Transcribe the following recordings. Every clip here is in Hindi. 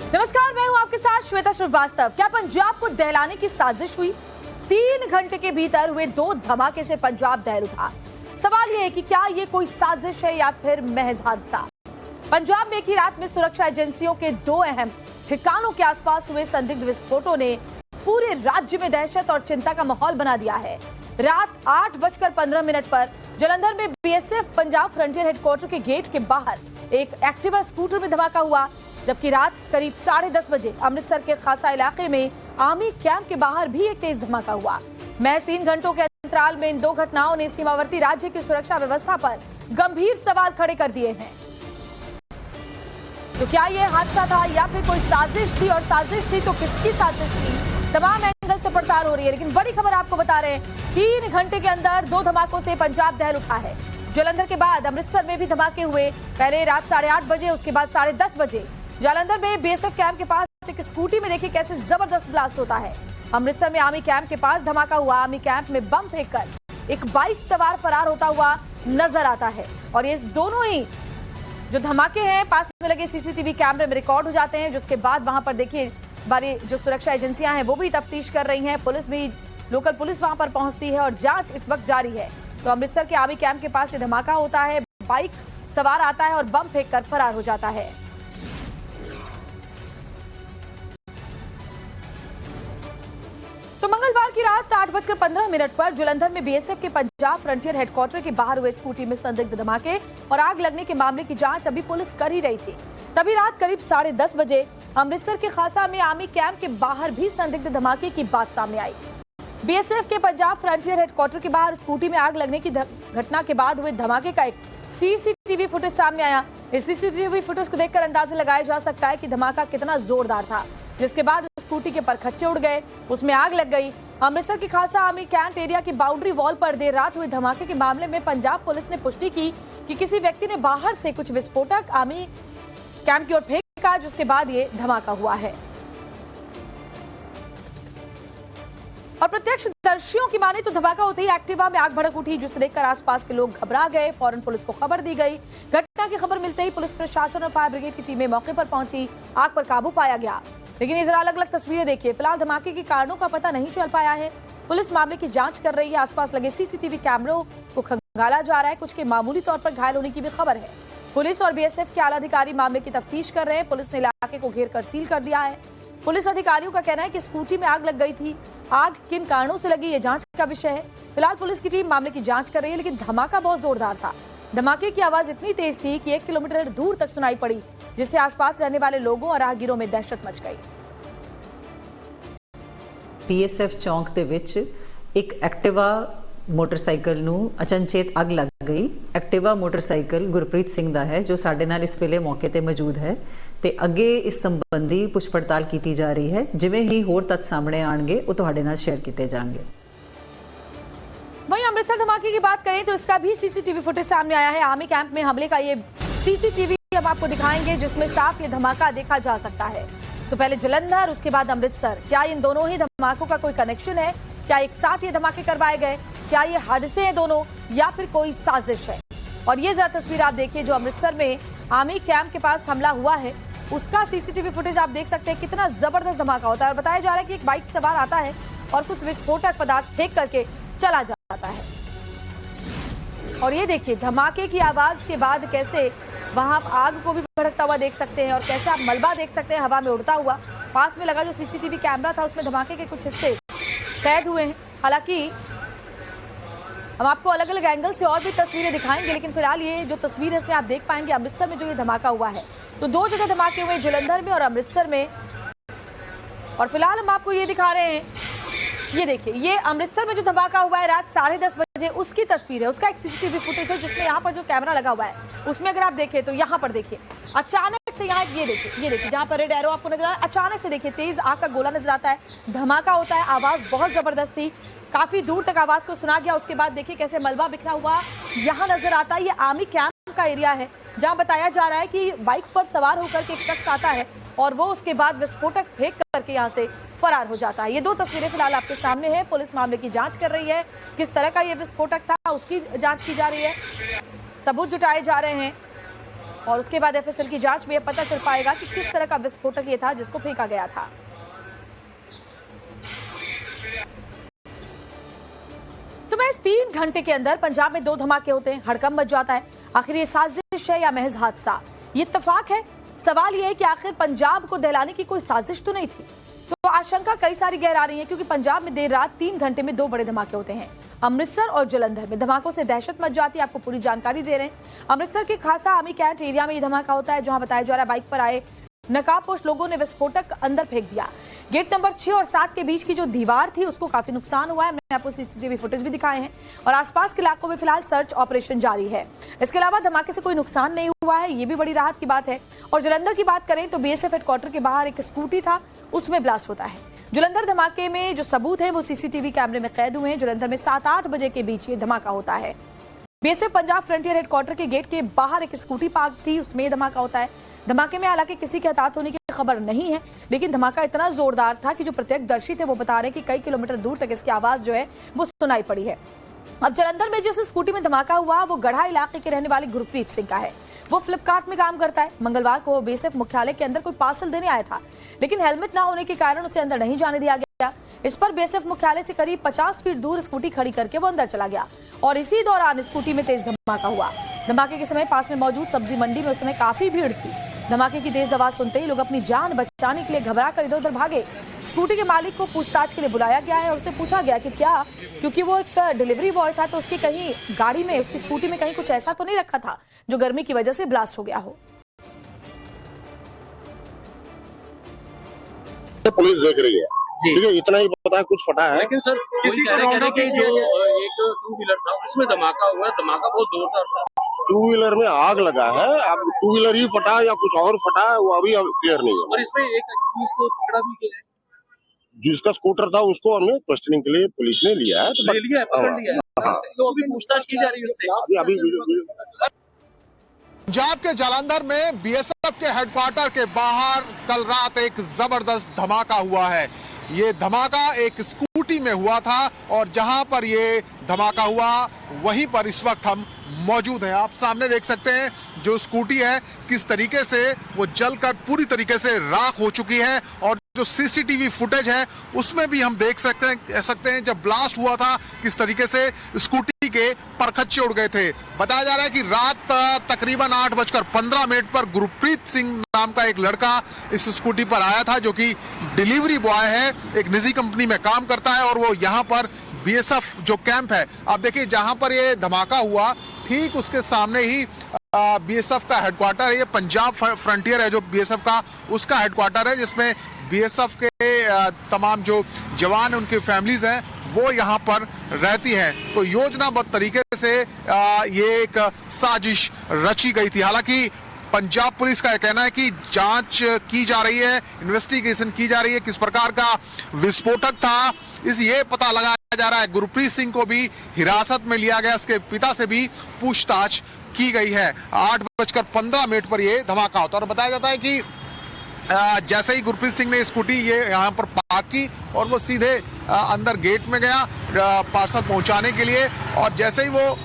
नमस्कार, मैं हूं आपके साथ श्वेता श्रीवास्तव। क्या पंजाब को दहलाने की साजिश हुई? 3 घंटे के भीतर हुए 2 धमाके से पंजाब दहल उठा। सवाल ये है कि क्या ये कोई साजिश है या फिर महज हादसा? पंजाब में एक ही रात में सुरक्षा एजेंसियों के 2 अहम ठिकानों के आसपास हुए संदिग्ध विस्फोटों ने पूरे राज्य में दहशत और चिंता का माहौल बना दिया है। रात 8:15 पर जालंधर में बीएसएफ पंजाब फ्रंटियर हेडक्वार्टर के गेट के बाहर एक एक्टिवा स्कूटर में धमाका हुआ, जबकि रात करीब 10:30 बजे अमृतसर के खासा इलाके में आर्मी कैंप के बाहर भी एक तेज धमाका हुआ। महज 3 घंटों के अंतराल में इन 2 घटनाओं ने सीमावर्ती राज्य की सुरक्षा व्यवस्था पर गंभीर सवाल खड़े कर दिए हैं। तो क्या ये हादसा था या फिर कोई साजिश थी, और साजिश थी तो किसकी साजिश थी? तमाम एंगल से पड़ताल हो रही है, लेकिन बड़ी खबर आपको बता रहे हैं, 3 घंटे के अंदर 2 धमाकों से पंजाब दहल उठा है। जालंधर के बाद अमृतसर में भी धमाके हुए, पहले रात 8:30 बजे, उसके बाद 10:30 बजे। जालंधर में बीएसएफ कैंप के पास एक स्कूटी में देखिए कैसे जबरदस्त ब्लास्ट होता है। अमृतसर में आर्मी कैंप के पास धमाका हुआ, आर्मी कैंप में बम फेंककर एक बाइक सवार फरार होता हुआ नजर आता है। और ये दोनों ही जो धमाके हैं पास में लगे सीसीटीवी कैमरे में रिकॉर्ड हो जाते हैं, जिसके बाद वहां पर देखिए बारी जो सुरक्षा एजेंसियां हैं वो भी तफ्तीश कर रही हैं, पुलिस भी, लोकल पुलिस वहां पर पहुंचती है और जांच इस वक्त जारी है। तो अमृतसर के आर्मी कैंप के पास ये धमाका होता है, बाइक सवार आता है और बम फेंककर फरार हो जाता है। तो मंगलवार की रात 8:15 पर जालंधर में बीएसएफ के पंजाब फ्रंटियर हेडक्वार्टर के बाहर हुए स्कूटी में संदिग्ध धमाके और आग लगने के मामले की जांच अभी पुलिस कर ही रही थी। तभी रात करीब 10:30 बजे अमृतसर के खासा में आर्मी कैंप के बाहर भी संदिग्ध धमाके की बात सामने आई। बीएसएफ के पंजाब फ्रंटियर हेडक्वार्टर के बाहर स्कूटी में आग लगने की घटना के बाद हुए धमाके का एक सीसीटीवी फुटेज सामने आया। इस सीसीटीवी फुटेज को देखकर अंदाजा लगाया जा सकता है कि धमाका कितना जोरदार था, जिसके बाद स्कूटी के परखच्चे उड़ गए, उसमें आग लग गई। अमृतसर के खासा आर्मी कैंप एरिया की बाउंड्री वॉल पर देर रात हुए धमाके के मामले में पंजाब पुलिस ने पुष्टि की कि किसी व्यक्ति ने बाहर से कुछ विस्फोटक आर्मी कैंप की ओर फेंका, जिसके बाद ये धमाका हुआ है। और प्रत्यक्षदर्शियों की माने तो धमाका होते ही एक्टिवा में आग भड़क उठी, जिसे देखकर आसपास के लोग घबरा गए। फौरन पुलिस को खबर दी गई। घटना की खबर मिलते ही पुलिस प्रशासन और फायर ब्रिगेड की टीमें मौके पर पहुंची, आग पर काबू पाया गया। लेकिन ये जरा अलग अलग तस्वीरें देखिए। फिलहाल धमाके के कारणों का पता नहीं चल पाया है, पुलिस मामले की जांच कर रही है। आसपास लगे सीसीटीवी कैमरों को खंगाला जा रहा है, कुछ के मामूली तौर पर घायल होने की भी खबर है। पुलिस और बीएसएफ के आला अधिकारी मामले की तफ्तीश कर रहे हैं। पुलिस ने इलाके को घेर कर सील कर दिया है। पुलिस अधिकारियों का कहना है कि स्कूटी में आग लग गई थी, आग किन कारणों से लगी ये जांच का विषय है। फिलहाल पुलिस की टीम मामले की जांच कर रही है, लेकिन धमाका बहुत जोरदार था। धमाके की आवाज इतनी तेज थी कि 1 किलोमीटर दूर तक सुनाई पड़ी, जिससे आसपास रहने वाले लोगों और राहगीरों में दहशत मच गई। पीएसएफ चौक ਦੇ ਵਿੱਚ ਇੱਕ ਐਕਟਿਵਾ ਮੋਟਰਸਾਈਕਲ ਨੂੰ ਅਚਨਚੇਤ ਅੱਗ ਲੱਗ ਗਈ। ਐਕਟਿਵਾ ਮੋਟਰਸਾਈਕਲ ਗੁਰਪ੍ਰੀਤ ਸਿੰਘ ਦਾ ਹੈ, ਜੋ ਸਾਡੇ ਨਾਲ ਇਸ ਵੇਲੇ ਮੌਕੇ ਤੇ ਮੌਜੂਦ ਹੈ ਤੇ ਅੱਗੇ ਇਸ ਸੰਬੰਧੀ ਪੁੱਛ ਪੜਤਾਲ ਕੀਤੀ ਜਾ ਰਹੀ ਹੈ। ਜਿਵੇਂ ਹੀ ਹੋਰ ਤੱਥ ਸਾਹਮਣੇ ਆਣਗੇ ਉਹ ਤੁਹਾਡੇ ਨਾਲ ਸ਼ੇਅਰ ਕੀਤੇ ਜਾਣਗੇ। वहीं अमृतसर धमाके की बात करें तो इसका भी सीसीटीवी फुटेज सामने आया है। आर्मी कैंप में हमले का ये सीसीटीवी हम आपको दिखाएंगे, जिसमें साफ ये धमाका देखा जा सकता है। तो पहले जालंधर, उसके बाद अमृतसर। क्या इन दोनों ही धमाकों का कोई कनेक्शन है? क्या एक साथ ये धमाके करवाए गए? क्या ये हादसे हैं दोनों या फिर कोई साजिश है? और ये जरा तस्वीर आप देखिए, जो अमृतसर में आर्मी कैंप के पास हमला हुआ है उसका सीसीटीवी फुटेज आप देख सकते हैं। कितना जबरदस्त धमाका होता है। और बताया जा रहा है कि एक बाइक सवार आता है और कुछ विस्फोटक पदार्थ फेंक करके चला जाता है। और ये देखिए धमाके की आवाज के बाद कैसे वहां आप आग को भी भड़कता हुआ देख सकते हैं और कैसे आप मलबा देख सकते हैं हवा में उड़ता हुआ। पास में लगा जो सीसीटीवी कैमरा था उसमें धमाके के कुछ हिस्से कैद हुए हैं। हालांकि हम आपको अलग अलग एंगल से और भी तस्वीरें दिखाएंगे, लेकिन फिलहाल ये जो तस्वीर है इसमें आप देख पाएंगे अमृतसर में जो ये धमाका हुआ है। तो 2 जगह धमाके हुए, जालंधर में और अमृतसर में। और फिलहाल हम आपको ये दिखा रहे हैं, ये देखिए, ये अमृतसर में जो धमाका हुआ है रात 10:30 बजे, उसकी तस्वीर है। उसका एक सीसीटीवी फुटेज है, जिसमें यहाँ पर जो कैमरा लगा हुआ है उसमें अगर आप देखें तो यहाँ पर देखिए अचानक से यहाँ ये देखिए जहाँ पर रेड एरो आपको नजर आ रहा है, अचानक से देखिए तेज आग का गोला नजर आता है, धमाका होता है। आवाज बहुत जबरदस्त थी, काफी दूर तक आवाज को सुना गया। उसके बाद देखिए कैसे मलबा बिखरा हुआ यहाँ नजर आता है। ये आर्मी कैंप का एरिया है, जहाँ बताया जा रहा है कि बाइक पर सवार होकर के एक शख्स आता है और वो उसके बाद विस्फोटक फेंक करके यहाँ से फरार हो जाता है। ये 2 तस्वीरें फिलहाल आपके सामने हैं। पुलिस मामले की जांच कर रही है, किस तरह का ये विस्फोटक था उसकी जांच की जा रही है, सबूत जुटाए जा रहे हैं। और उसके बाद एफएसएल की जांच में यह पता चल पाएगा कि किस तरह का विस्फोटक ये था जिसको फेंका गया था। तो महज 3 घंटे के अंदर पंजाब में 2 धमाके होते हैं, हड़कंप मच जाता है। आखिर ये साजिश है या महज हादसा? ये इत्तेफाक है? सवाल यह है कि आखिर पंजाब को दहलाने की कोई साजिश तो नहीं थी। तो आशंका कई सारी गहरा रही है, क्योंकि पंजाब में देर रात 3 घंटे में 2 बड़े धमाके होते हैं। अमृतसर और जलंधर में धमाकों से दहशत मच जाती है। आपको पूरी जानकारी दे रहे हैं। अमृतसर के खासा आमी कैंट एरिया में ये धमाका होता है, जहां बताया जा रहा है बाइक पर आए नकाबपोश लोगों ने विस्फोटक अंदर फेंक दिया। गेट नंबर 6 और 7 के बीच की जो दीवार थी उसको काफी नुकसान हुआ है। मैंने आपको सीसीटीवी फुटेज भी दिखाए हैं और आसपास के इलाकों में फिलहाल सर्च ऑपरेशन जारी है। इसके अलावा धमाके से कोई नुकसान नहीं हुआ है, ये भी बड़ी राहत की बात है। और जलंधर की बात करें तो बीएसएफ हेडक्वार्टर के बाहर एक स्कूटी था, उसमें ब्लास्ट होता है। जलंधर धमाके में जो सबूत है वो सीसीटीवी कैमरे में कैद हुए हैं। जलंधर में 7-8 बजे के बीच ये धमाका होता है। बीएसएफ पंजाब फ्रंटियर हेडक्वार्टर के गेट के बाहर एक स्कूटी पार्क थी, उसमें ये धमाका होता है। धमाके में हालांकि किसी के हताहत होने की खबर नहीं है, लेकिन धमाका इतना जोरदार था कि जो प्रत्यक्षदर्शी थे वो बता रहे हैं कि कई किलोमीटर दूर तक इसकी आवाज जो है वो सुनाई पड़ी है। अब जलंधर में जिस स्कूटी में धमाका हुआ वो गढ़ा इलाके के रहने वाले गुरप्रीत सिंह का है। वो फ्लिपकार्ट में काम करता है। मंगलवार को बीएसएफ मुख्यालय के अंदर कोई पार्सल देने आया था, लेकिन हेलमेट ना होने के कारण उसे अंदर नहीं जाने दिया गया। इस पर बीएसएफ मुख्यालय से करीब 50 फीट दूर स्कूटी खड़ी करके वो अंदर चला गया और इसी दौरान स्कूटी में तेज धमाका हुआ। धमाके के समय पास में मौजूद सब्जी मंडी में उस समय काफी भीड़ थी। धमाके की तेज आवाज सुनते ही लोग अपनी जान बचाने के लिए घबरा कर इधर उधर भागे। स्कूटी के मालिक को पूछताछ के लिए बुलाया गया है और उससे पूछा गया कि क्या, क्योंकि वो एक डिलीवरी बॉय था, तो उसकी कहीं गाड़ी में, उसकी स्कूटी में कहीं कुछ ऐसा तो नहीं रखा था जो गर्मी की वजह से ब्लास्ट हो गया हो। पुलिस देख रही है, ठीक है, इतना ही पता है कुछ फटा है। लेकिन सर किसी कह रहे कि जो एक 2 व्हीलर था उसमें धमाका हुआ, धमाका बहुत जोरदार था। 2 व्हीलर में आग लगा है, अब 2 व्हीलर ही फटा या कुछ और फटा है वो अभी क्लियर नहीं है। और इसमें एक को पकड़ा भी गया है, जिसका स्कूटर था उसको हमने क्वेश्चनिंग के लिए पुलिस ने लिया है, ले लिया है, पकड़ लिया है। तो अभी पूछताछ की जा रही है उससे। अभी पंजाब के जालंधर में बीएसएफ के हेडक्वार्टर के बाहर कल रात एक जबरदस्त धमाका हुआ है। ये धमाका एक स्कूटी में हुआ था और जहां पर ये धमाका हुआ वहीं पर इस वक्त हम मौजूद हैं। आप सामने देख सकते हैं जो स्कूटी है किस तरीके से वो जलकर पूरी तरीके से राख हो चुकी है और जो सीसीटीवी फुटेज है उसमें भी हम देख सकते हैं जब ब्लास्ट हुआ था किस तरीके से स्कूटी के परखच्चे उड़ गए थे। बताया जा रहा है कि रात तकरीबन 8:15 पर गुरप्रीत सिंह नाम का एक लड़का इस स्कूटी पर आया था, जो कि डिलीवरी बॉय है, एक निजी कंपनी में काम करता है और वो यहाँ पर बीएसएफ जो कैंप है, आप देखिए जहां पर ये धमाका हुआ ठीक उसके सामने ही बीएसएफ का हेडक्वार्टर है। ये पंजाब फ्रंटियर है जो बीएसएफ का, उसका हेडक्वार्टर है जिसमें बीएसएफ के तमाम जो जवान उनकी फैमिलीज हैं वो यहाँ पर रहती हैं। तो योजनाबद्ध तरीके से ये एक साजिश रची गई थी। हालांकि पंजाब पुलिस का कहना है कि जांच की जा रही है, इन्वेस्टिगेशन की जा रही है, किस प्रकार का विस्फोटक था ये पता लगाया जा रहा है। गुरप्रीत सिंह को भी हिरासत में लिया गया, उसके पिता से भी पूछताछ की गई है। 8:15 पर यह धमाका होता है और बताया जाता है कि जैसे ही गुरप्रीत सिंह ने स्कूटी ये यहाँ पर पार्क की और वो सीधे अंदर गेट में गया पार्सल पहुंचाने के लिए और जैसे ही वो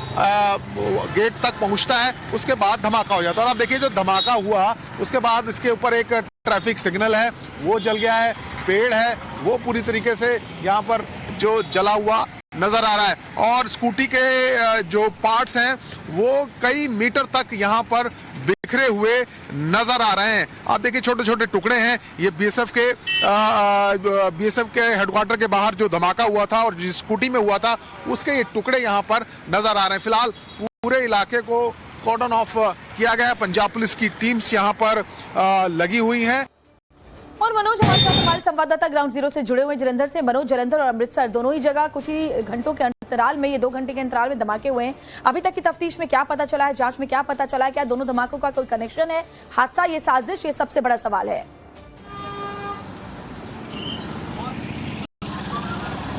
गेट तक पहुंचता है उसके बाद धमाका हो जाता है। और आप देखिए जो धमाका हुआ उसके बाद इसके ऊपर एक ट्रैफिक सिग्नल है वो जल गया है, पेड़ है वो पूरी तरीके से यहाँ पर जो जला हुआ नजर आ रहा है और स्कूटी के जो पार्ट्स हैं वो कई मीटर तक यहाँ पर बिखरे हुए नजर आ रहे हैं। आप देखिए छोटे छोटे टुकड़े हैं। ये बीएसएफ के हेडक्वार्टर के बाहर जो धमाका हुआ था और जिस स्कूटी में हुआ था उसके ये टुकड़े यहाँ पर नजर आ रहे हैं। फिलहाल पूरे इलाके को कॉर्डन ऑफ किया गया है। पंजाब पुलिस की टीम्स यहाँ पर लगी हुई हैं। और मनोज हमारे साथ हमारे संवाददाता ग्राउंड जीरो से जुड़े हुए जलंधर से। मनोज, जलंधर और अमृतसर दोनों ही जगह कुछ ही घंटों के अंतराल में, ये 2 घंटे के अंतराल में धमाके हुए हैं। अभी तक की तफ्तीश में क्या पता चला है, जांच में क्या पता चला है, क्या दोनों धमाकों का कोई कनेक्शन है, हादसा, ये साजिश, ये सबसे बड़ा सवाल है।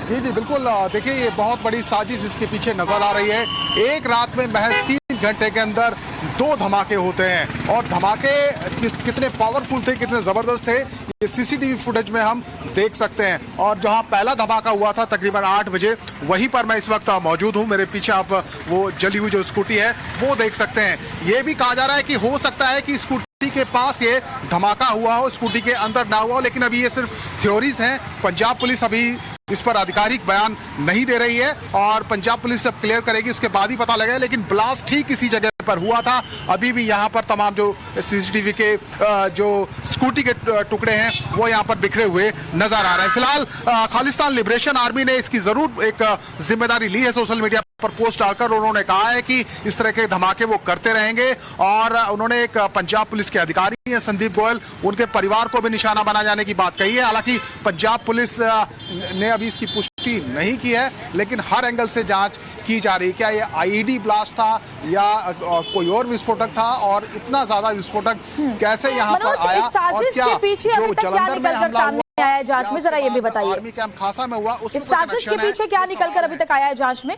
जी बिल्कुल, देखिए ये बहुत बड़ी साजिश इसके पीछे नजर आ रही है। एक रात में महज 3 घंटे के अंदर 2 धमाके होते हैं और धमाके कितने पावरफुल थे, कितने जबरदस्त थे, ये सीसीटीवी फुटेज में हम देख सकते हैं। और जहां पहला धमाका हुआ था तकरीबन 8 बजे, वहीं पर मैं इस वक्त मौजूद हूं। मेरे पीछे आप वो जली हुई जो स्कूटी है वो देख सकते हैं। ये भी कहा जा रहा है कि हो सकता है कि स्कूटी के पास ये धमाका हुआ हो, स्कूटी के अंदर ना हुआ हो, लेकिन अभी ये सिर्फ थ्योरीज हैं। पंजाब पुलिस अभी इस पर आधिकारिक बयान नहीं दे रही है और पंजाब पुलिस जब क्लियर करेगी उसके बाद ही पता लगेगा। लेकिन ब्लास्ट ठीक इसी जगह पर हुआ था। अभी भी यहाँ पर तमाम जो सीसीटीवी के जो स्कूटी के टुकड़े हैं वो यहाँ पर बिखरे हुए नजर आ रहे हैं। फिलहाल खालिस्तान लिबरेशन आर्मी ने इसकी जरूर एक जिम्मेदारी ली है सोशल मीडिया पर पोस्ट डालकर। उन्होंने कहा है कि इस तरह के धमाके वो करते रहेंगे और उन्होंने एक पंजाब पुलिस के अधिकारी हैं संदीप गोयल, उनके परिवार को भी निशाना बना जाने की बात कही है। हालांकि पंजाब पुलिस ने अभी इसकी पुष्टि नहीं की है, लेकिन हर एंगल से जांच की जा रही है। क्या ये आईईडी ब्लास्ट था या कोई और विस्फोटक था और इतना ज्यादा विस्फोटक कैसे यहाँ पर आया और क्या जो जलंधर में हमला हुआ है जांच में, जरा ये भी बताइए। आर्मी कैंप खासा में हुआ, इस साजिश के पीछे क्या निकलकर अभी तक आया है जांच में?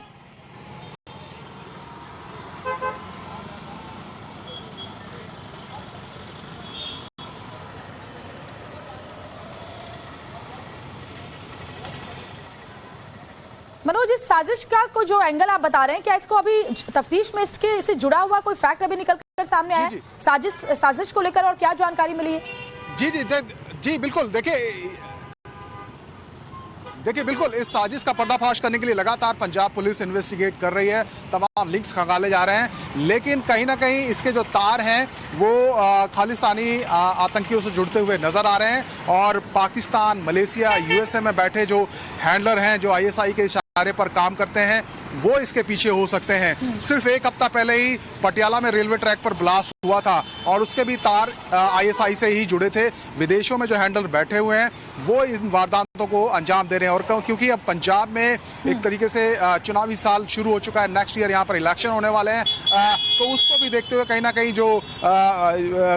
मनोज, इस साजिश का को जो एंगल आप बता रहे हैं, क्या इसको अभी तफ्तीश में इससे जुड़ा हुआ कोई फैक्ट अभी निकल कर सामने आया? साजिश को लेकर और क्या जानकारी मिली है? जी बिल्कुल। देखिए बिल्कुल इस साजिश का पर्दाफाश करने के लिए लगातार पंजाब पुलिस इन्वेस्टिगेट कर रही है, तमाम लिंक्स खंगाले जा रहे हैं, लेकिन कहीं ना कहीं इसके जो तार हैं वो खालिस्तानी आतंकियों से जुड़ते हुए नजर आ रहे हैं। और पाकिस्तान, मलेशिया, यूएसए में बैठे जो हैंडलर हैं, जो आईएसआई के इशारे पर काम करते हैं, वो इसके पीछे हो सकते हैं। सिर्फ एक हफ्ता पहले ही पटियाला में रेलवे ट्रैक पर ब्लास्ट हुआ था और उसके भी तार आईएसआई से ही जुड़े थे। विदेशों में जो हैंडलर बैठे हुए हैं वो इन वारदातों को अंजाम दे रहे हैं। और क्योंकि अब पंजाब में एक तरीके से चुनावी साल शुरू हो चुका है, नेक्स्ट ईयर यहाँ पर इलेक्शन होने वाले हैं, तो उसको भी देखते हुए कहीं ना कहीं जो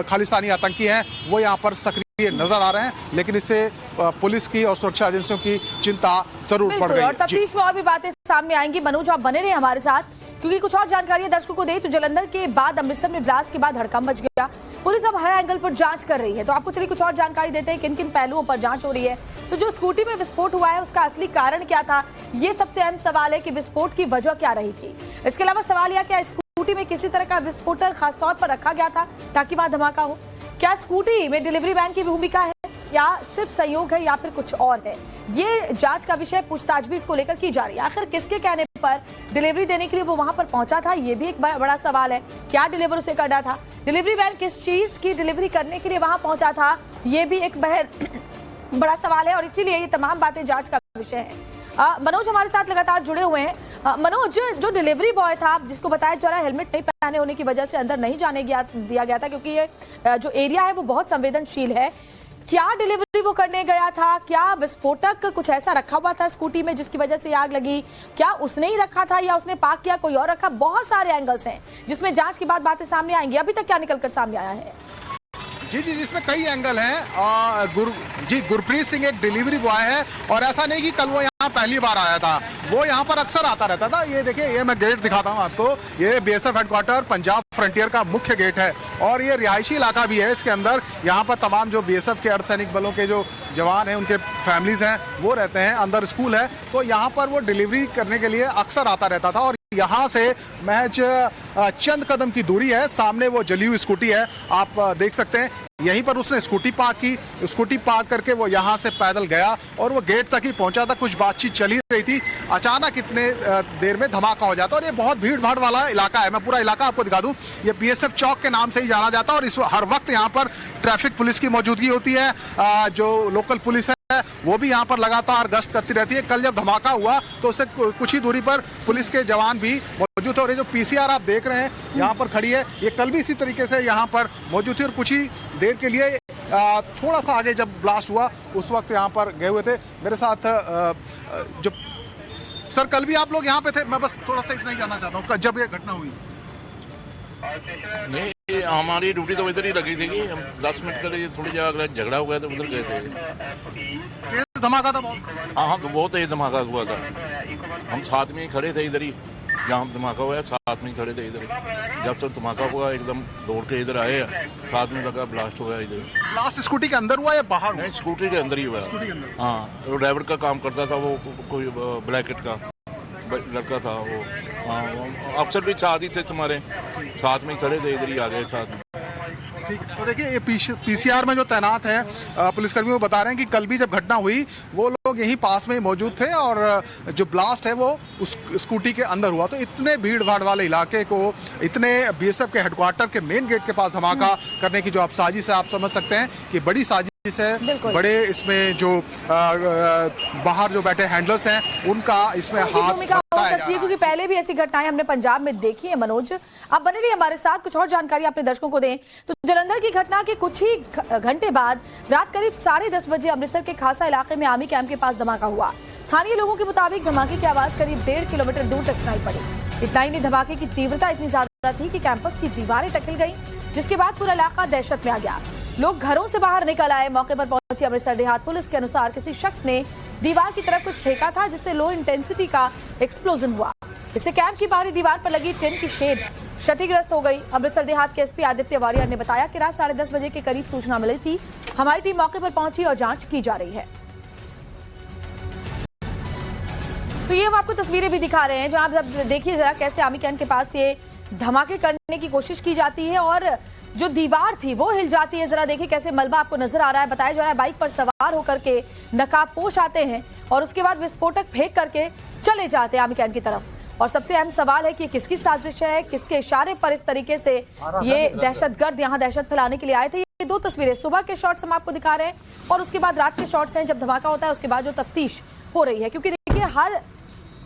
खालिस्तानी आतंकी हैं वो यहाँ पर सक्रिय नजर आ रहे हैं। लेकिन इससे पुलिस की और सुरक्षा एजेंसियों की चिंता जरूर बढ़ गई है। और तफ्तीश में और भी बातें सामने आएंगी। मनोज, आप बने रहे हमारे साथ, क्योंकि कुछ और जानकारी दर्शकों को दे तो जलंधर के बाद अमृतसर में ब्लास्ट के बाद हड़कंप मच गया। पुलिस अब हर एंगल पर जांच कर रही है, तो आपको चलिए कुछ और जानकारी देते हैं किन किन पहलुओं पर जांच हो रही है। तो जो स्कूटी में विस्फोट हुआ है उसका असली कारण क्या था, ये सबसे अहम सवाल है कि विस्फोट की वजह क्या रही थी। इसके अलावा सवाल यह क्या स्कूटी में किसी तरह का विस्फोटक खासतौर पर रखा गया था ताकि वहां धमाका हो? क्या स्कूटी में डिलीवरी वैन की भूमिका है या सिर्फ संयोग है या फिर कुछ और है? ये जांच का विषय, पूछताछ भी इसको लेकर की जा रही है। आखिर किसके कहने पर डिलीवरी देने के लिए वो वहां पर पहुंचा था, ये भी एक बड़ा सवाल है। क्या डिलीवर उसे करना था? डिलीवरी वैन किस चीज की डिलीवरी करने के लिए वहां पहुंचा था, ये भी एक बड़ा सवाल है और इसीलिए ये तमाम बातें जांच का विषय है। मनोज हमारे साथ लगातार जुड़े हुए हैं। मनोज, जो डिलीवरी बॉय था जिसको बताया जा रहा है हेलमेट नहीं पहने होने की वजह से अंदर नहीं जाने दिया गया था, क्योंकि ये जो एरिया है वो बहुत संवेदनशील है, क्या डिलीवरी वो करने गया था? क्या विस्फोटक कुछ ऐसा रखा हुआ था स्कूटी में जिसकी वजह से आग लगी? क्या उसने ही रखा था या उसने पार्क किया, कोई और रखा? बहुत सारे एंगल्स हैं जिसमें जांच के बाद बातें सामने आएंगी। अभी तक क्या निकलकर सामने आया है? जी, इसमें कई एंगल हैं। गुरप्रीत सिंह एक डिलीवरी बॉय है और ऐसा नहीं कि कल वो यहाँ पहली बार आया था, वो यहाँ पर अक्सर आता रहता था। ये देखिए, ये मैं गेट दिखाता हूँ आपको, ये बीएसएफ हेडक्वार्टर पंजाब फ्रंटियर का मुख्य गेट है और ये रिहायशी इलाका भी है। इसके अंदर यहाँ पर तमाम जो बीएसएफ के अर्धसैनिक बलों के जो जवान हैं, उनके फैमिलीज हैं, वो रहते हैं। अंदर स्कूल है, तो यहाँ पर वो डिलीवरी करने के लिए अक्सर आता रहता था। और यहाँ से महज चंद कदम की दूरी है, सामने वो जली हुई स्कूटी है, आप देख सकते हैं। यहीं पर उसने स्कूटी पार्क की, स्कूटी पार्क करके वो यहाँ से पैदल गया और वो गेट तक ही पहुंचा था। कुछ बातचीत चली रही थी, अचानक इतने देर में धमाका हो जाता। और ये बहुत भीड़ भाड़ वाला इलाका है, मैं पूरा इलाका आपको दिखा दूं। ये बीएसएफ चौक के नाम से ही जाना जाता है और इस हर वक्त यहाँ पर ट्रैफिक पुलिस की मौजूदगी होती है। जो लोकल पुलिस है वो भी यहाँ पर लगातार गश्त करती रहती है। कल जब धमाका हुआ तो उससे कुछ ही दूरी पर पुलिस के जवान भी मौजूद थे और ये जो पीसीआर आप देख रहे हैं यहाँ पर खड़ी है, ये कल भी इसी तरीके से यहाँ पर मौजूद थी और कुछ ही देर के लिए थोड़ा सा आगे जब ब्लास्ट हुआ उस वक्त यहाँ पर गए हुए थे। मेरे साथ जो सर, कल भी आप लोग यहाँ पे थे? मैं बस थोड़ा सा इतना ही जानना चाहता हूँ, जब ये घटना हुई। नहीं, हमारी ड्यूटी तो इधर ही लगी थी कि हम 10 मिनट के लिए थोड़ी जगह झगड़ा हो गया तो उधर गए थे। धमाका था बहुत? हाँ, तो बहुत तेज धमाका हुआ था, हम साथ में ही खड़े थे इधर ही। जहाँ धमाका हुआ है साथ में ही खड़े थे इधर। जब तक धमाका हुआ एकदम दौड़ के इधर आए, साथ में लगा ब्लास्ट हो गया इधर। ब्लास्ट स्कूटी के अंदर हुआ या बाहर? नहीं, स्कूटी के अंदर ही हुआ। हाँ, वो ड्राइवर का काम करता था, वो कोई ब्लैकेट का लड़का था वो। हाँ, अफसर भी साथ ही थे तुम्हारे, साथ में ही खड़े थे, इधर ही आ गए साथ में। ठीक, तो देखिए ये पीसीआर में जो तैनात है पुलिसकर्मी वो बता रहे हैं कि कल भी जब घटना हुई वो लोग यहीं पास में ही मौजूद थे और जो ब्लास्ट है वो उस स्कूटी के अंदर हुआ। तो इतने भीड़ भाड़ वाले इलाके को, इतने बीएसएफ के हेडक्वार्टर के मेन गेट के पास धमाका करने की जो आप साजिश है, आप समझ सकते हैं कि बड़ी साजिश है। बड़े इसमें जो बाहर जो बैठे हैंडलर्स हैं उनका इसमें हाथ हो सकती है, क्योंकि पहले भी ऐसी घटनाएं हमने पंजाब में देखी है। मनोज, आप बने रहिए हमारे साथ, कुछ और जानकारी अपने दर्शकों को दें। तो जलंधर की घटना के कुछ ही घंटे बाद रात करीब 10:30 बजे अमृतसर के खासा इलाके में आर्मी कैंप के पास धमाका हुआ। स्थानीय लोगों के मुताबिक धमाके की आवाज करीब 1.5 किलोमीटर दूर तक सुनाई पड़ी। इतना ही नहीं, धमाके की तीव्रता इतनी ज्यादा थी कि कैंपस की दीवारें टकल गई, जिसके बाद पूरा इलाका दहशत में आ गया। लोग घरों से बाहर निकल आए। मौके पर पहुंची अमृतसर देहात पुलिस के अनुसार किसी शख्स ने दीवार की तरफ कुछ फेंका था, जिससे लो इंटेंसिटी का एक्सप्लोजन हुआ। इससे कैंप की बाहरी दीवार पर लगी टिन की शेड क्षतिग्रस्त हो गई। अमृतसर देहात के एसपी आदित्य वारियर ने बताया कि रात 10:30 बजे के करीब सूचना मिली थी। हमारी टीम मौके पर पहुंची और जांच की जा रही है। तो ये हम आपको तस्वीरें भी दिखा रहे हैं, जहां आप देखिए जरा कैसे आर्मी कैंप के पास ये धमाके करने की कोशिश की जाती है और जो दीवार थी वो हिल जाती है। जरा देखिए कैसे मलबा आपको नजर आ रहा है। बताया जा रहा है बाइक पर सवार होकर के नकाबपोश आते हैं और उसके बाद विस्फोटक फेंक करके चले जाते हैं आर्मी कैंप की तरफ। और सबसे अहम सवाल है कि किसकी साजिश है, किसके इशारे पर इस तरीके से ये दहशतगर्द यहाँ दहशत फैलाने के लिए आए थे। ये दो तस्वीरें सुबह के शॉट्स हम आपको दिखा रहे हैं और उसके बाद रात के शॉट्स हैं जब धमाका होता है। उसके बाद जो तफ्तीश हो रही है, क्योंकि देखिए हर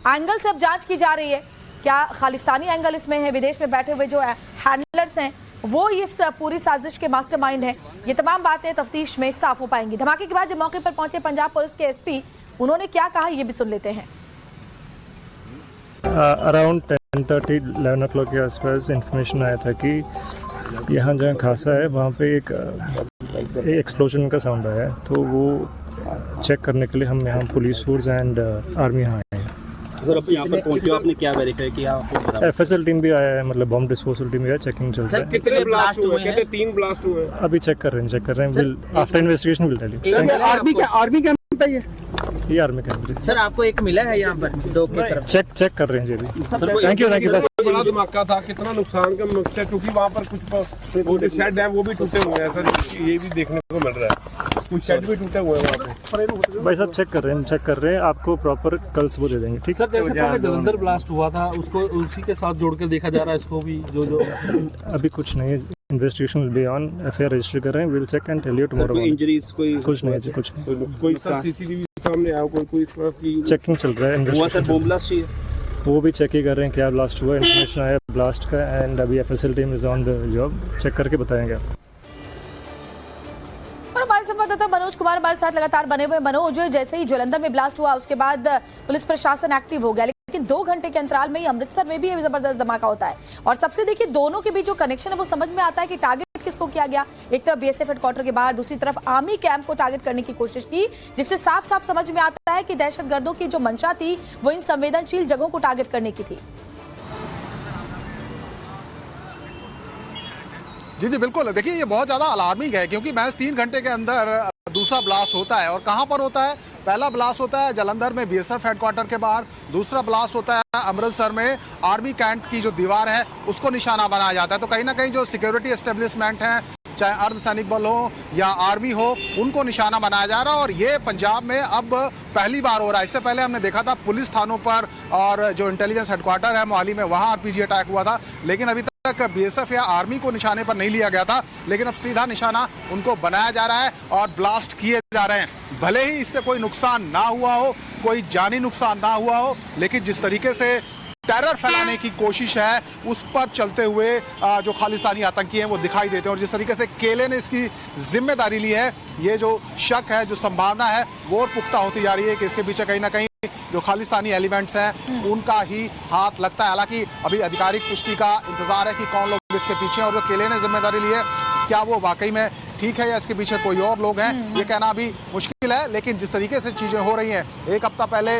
एंगल से अब जांच की जा रही है। क्या खालिस्तानी एंगल इसमें है, विदेश में बैठे हुए जो हैंडलर्स हैं वो इस पूरी साजिश के मास्टरमाइंड हैं, ये तमाम बातें तफ्तीश में साफ हो पाएंगी। धमाके के बाद जब मौके पर पहुंचे पंजाब पुलिस के एसपी, उन्होंने क्या कहा ये भी सुन लेते हैं। अराउंड 10:30-11 o'clock के आसपास इंफॉर्मेशन आया था कि यहाँ जहाँ खासा है वहाँ पे एक एक्सप्लोजन का साउंड आया है, तो वो चेक करने के लिए हम यहाँ पुलिस फोर्स एंड आर्मी यहाँ आए हैं। सर अब यहाँ पर पहुंचे आपने क्या वेरीफाई किया? एफएसएल टीम भी आया है, मतलब बॉम्ब डिस्पोजल टीम भी है, चेकिंग चल रहा है। कितने ब्लास्ट हुए? कहते 3 ब्लास्ट हुए। अभी चेक कर रहे हैं। After investigation will tell you. Army camp पे ये आर्मी कैंप सर आपको एक मिला है यहाँ पर डॉग की तरफ? चेक कर रहे हैं जी भी। थैंक यू बस। बड़ा धमाका था, कितना नुकसान का मकसद है, क्योंकि वहाँ पर कुछ शेड है वो भी टूटे हुए हैं सर, ये भी देखने को मिल रहा है, कुछ शेड भी टूटे हुए हैं वहाँ पे। भाई साहब चेक कर रहे हैं, आपको प्रॉपर कल सुबह दे देंगे। ठीक सर, जैसे पहले जलंधर ब्लास्ट हुआ था उसको उसी के साथ जोड़ कर देखा जा रहा है, इसको भी जो अभी कुछ नहीं है, investigation will be on, FIR register कर रहे हैं, will check and tell you tomorrow. Injuries कुछ नहीं है, कुछ नहीं। कोई सर सीसीटीवी सामने आया, कोई इस तरह की चेकिंग चल रहा है। हुआ सर बम ब्लास्ट ही वो भी चेक ही कर रहे हैं क्या ब्लास्ट हुआ, इन्फॉर्मेशन आया ब्लास्ट का एंड अभी FSL team is on the job, check करके बताएंगे आपको। और हमारे संवाददाता मनोज कुमार हमारे साथ लगातार बने हुए। मनोज, जैसे ही जलंधर में ब्लास्ट हुआ उसके बाद पुलिस प्रशासन एक्टिव हो गया, लेकिन 2 घंटे के अंतराल में ही अमृतसर में भी जबरदस्त धमाका होता है और सबसे देखिए दोनों के बीच जो कनेक्शन है वो समझ में आता है कि टारगेट किसको किया गया। एक तरफ बीएसएफ हेडक्वार्टर के बाहर, दूसरी तरफ आर्मी कैंप को टारगेट करने की कोशिश की, जिससे साफ साफ समझ में आता है कि दहशतगर्दों की जो मंशा थी वो इन संवेदनशील जगहों को टारगेट करने की थी। जी बिल्कुल। देखिए ये बहुत ज्यादा अलार्मिंग है, क्योंकि महज 3 घंटे के अंदर दूसरा ब्लास्ट होता है। और कहां पर होता है? पहला ब्लास्ट होता है जलंधर में बीएसएफ हेडक्वार्टर के बाहर, दूसरा ब्लास्ट होता है अमृतसर में आर्मी कैंप की जो दीवार है उसको निशाना बनाया जाता है। तो कहीं ना कहीं जो सिक्योरिटी एस्टेब्लिशमेंट है, चाहे अर्धसैनिक बल हो या आर्मी हो, उनको निशाना बनाया जा रहा है। और ये पंजाब में अब पहली बार हो रहा है। इससे पहले हमने देखा था पुलिस थानों पर और जो इंटेलिजेंस हेडक्वार्टर है मोहाली में, वहां आरपीजी अटैक हुआ था, लेकिन अभी तक बीएसएफ या आर्मी को निशाने पर नहीं लिया गया था। लेकिन अब सीधा निशाना उनको बनाया जा रहा है और ब्लास्ट किए जा रहे हैं। भले ही इससे कोई नुकसान ना हुआ हो, कोई जानी नुकसान ना हुआ हो, लेकिन जिस तरीके से टेरर फैलाने की कोशिश है उस पर चलते हुए जो खालिस्तानी आतंकी हैं वो दिखाई देते हैं। और जिस तरीके से केले ने इसकी जिम्मेदारी ली है, ये जो शक है, जो संभावना है, वो और पुख्ता होती जा रही है कि इसके पीछे कहीं ना कहीं जो खालिस्तानी एलिमेंट्स हैं उनका ही हाथ लगता है। हालांकि अभी आधिकारिक पुष्टि का इंतजार है कि कौन लोग इसके पीछे हैं और जो केले ने जिम्मेदारी ली है क्या वो वाकई में ठीक है या इसके पीछे कोई और लोग हैं, ये कहना अभी मुश्किल है। लेकिन जिस तरीके से चीजें हो रही हैं, एक हफ्ता पहले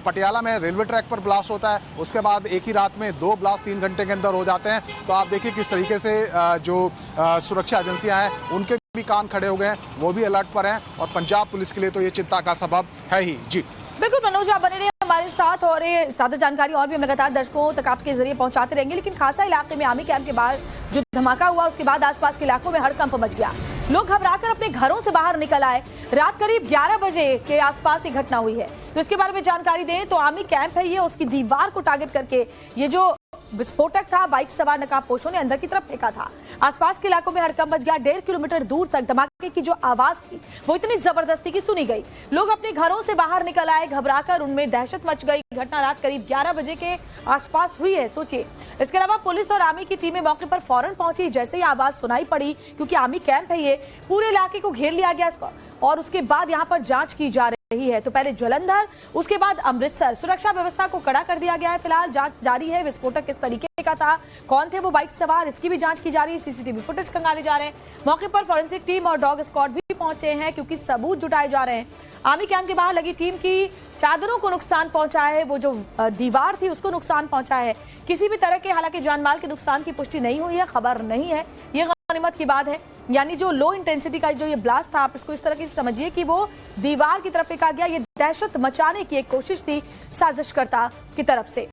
पटियाला में रेलवे ट्रैक पर ब्लास्ट होता है, उसके बाद एक ही रात में 2 ब्लास्ट 3 घंटे के अंदर हो जाते हैं। तो आप देखिए किस तरीके से जो सुरक्षा एजेंसियां हैं उनके भी कान खड़े हो गए हैं, वो भी अलर्ट पर हैं। और पंजाब पुलिस के लिए तो ये चिंता का सबब है ही। जी बिल्कुल मनोज, आप बने रहिए हमारे साथ और ये ज्यादा जानकारी और भी हम लगातार दर्शकों तक आपके जरिए पहुंचाते रहेंगे। लेकिन खासा इलाके में आर्मी कैंप के बाहर जो धमाका हुआ, उसके बाद आसपास के इलाकों में हड़कंप मच गया। लोग घबराकर अपने घरों से बाहर निकल आए। रात करीब 11 बजे के आसपास ये घटना हुई है। तो इसके बारे में जानकारी दें तो आर्मी कैंप है ये, उसकी दीवार को टारगेट करके ये जो विस्फोटक था, बाइक सवार नकाबपोशों ने अंदर की तरफ फेंका था। आसपास के इलाकों में हड़कंप मच गया। 1.5 किलोमीटर दूर तक धमाके की जो आवाज थी वो इतनी जबरदस्ती की सुनी गई। लोग अपने घरों से बाहर निकल आए, घबराकर उनमें दहशत मच गई। घटना रात करीब 11 बजे के आसपास हुई है, सोचिए। इसके अलावा पुलिस और आर्मी की टीमें मौके पर फौरन पहुंची जैसे ही आवाज सुनाई पड़ी, क्योंकि आर्मी कैंप है ये, पूरे इलाके को घेर लिया गया इसको। और उसके बाद यहाँ पर जांच की जा रही है। तो पहले जालंधर, उसके बाद अमृतसर, सुरक्षा व्यवस्था को कड़ा कर दिया गया है। फिलहाल जांच जारी है। विस्फोटक किस तरीके का था, कौन थे वो बाइक सवार, इसकी भी जांच की जा रही है। सीसीटीवी फुटेज खंगाले जा रहे हैं। मौके पर फोरेंसिक टीम और डॉग स्क्वाड भी पहुंचे हैं, क्योंकि सबूत जुटाए जा रहे हैं। आर्मी कैंप के बाहर लगी टीम की चादरों को नुकसान पहुंचा है, वो जो दीवार थी उसको नुकसान पहुंचा है। किसी भी तरह के हालांकि जानमाल के नुकसान की पुष्टि नहीं हुई है, खबर नहीं है। ये गनीमत की बात है। यानी जो लो इंटेंसिटी का जो ये ब्लास्ट था, आप इसको इस तरह की समझिए कि वो दीवार की तरफ फेंका गया। ये दहशत मचाने की एक कोशिश थी साजिशकर्ता की तरफ से।